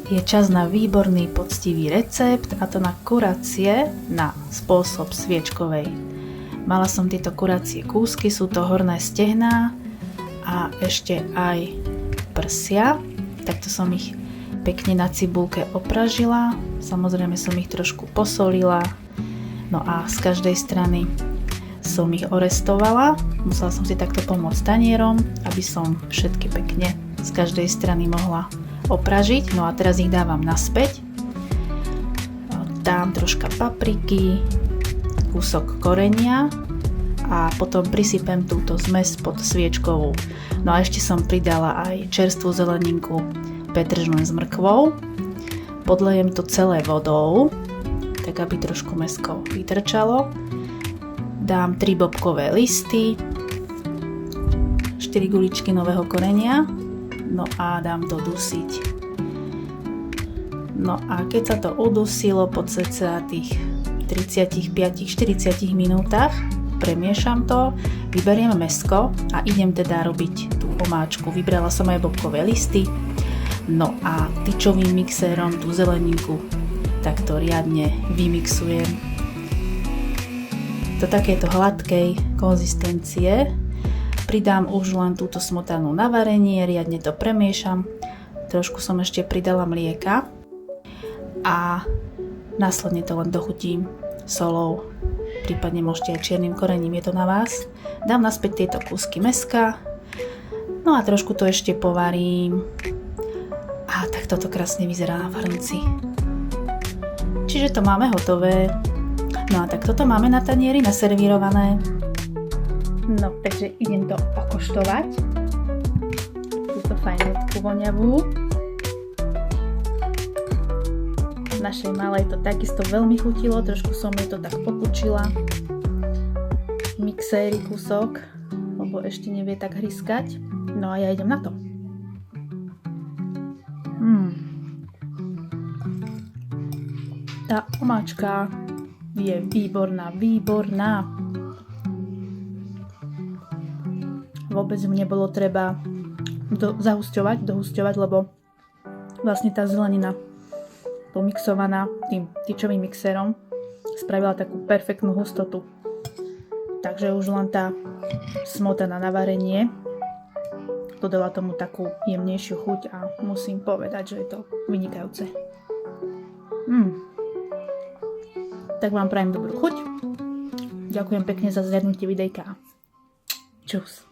Je čas na výborný poctivý recept, a to na kuracie na spôsob sviečkovej. Mala som tieto kuracie kúsky, sú to horné stehná a ešte aj prsia. Takto som ich pekne na cibulke opražila, samozrejme som ich trošku posolila, no a z každej strany som ich orestovala. Musela som si takto pomôcť tanierom, aby som všetky pekne z každej strany mohla opražiť. No a teraz ich dávam naspäť. Dám troška papriky, kúsok korenia a potom prisypem túto zmes pod sviečkovú. No a ešte som pridala aj čerstvú zeleninku petržlen s mrkvou. Podlejem to celé vodou, tak aby trošku mäsko vytrčalo. Dám 3 bobkové listy, 4 guličky nového korenia, no a dám to dusiť. No a keď sa to udusilo po cca tých 35-40 minútach, premiešam to, vyberiem mäsko a idem teda robiť tú omáčku. Vybrala som aj bobkové listy, no a tyčovým mixérom tú zeleninku takto riadne vymixujem do takéto hladkej konzistencie. Pridám už len túto smotanu na varenie, riadne to premiešam, trošku som ešte pridala mlieka a následne to len dochutím solou, prípadne môžete aj čiernym korením, je to na vás. Dám naspäť tieto kúsky mäska, no a trošku to ešte povarím a tak toto krásne vyzerá na hrnci. Čiže to máme hotové. No a tak toto máme na tanieri naservírované. No, takže idem to okoštovať. Túto fajnotku voňavú. Našej malej to takisto veľmi chutilo, trošku som jej to tak popučila. Mixéri kúsok, lebo ešte nevie tak hryskať. No a ja idem na to. Tá omáčka je výborná. Vôbec ju nebolo treba dohusťovať, lebo vlastne tá zelenina pomixovaná tým tyčovým mixérom spravila takú perfektnú hustotu. Takže už len tá smotana na varenie dodala tomu takú jemnejšiu chuť a musím povedať, že je to vynikajúce. Tak vám prajem dobrú chuť. Ďakujem pekne za zhliadnutie videjka. Čus.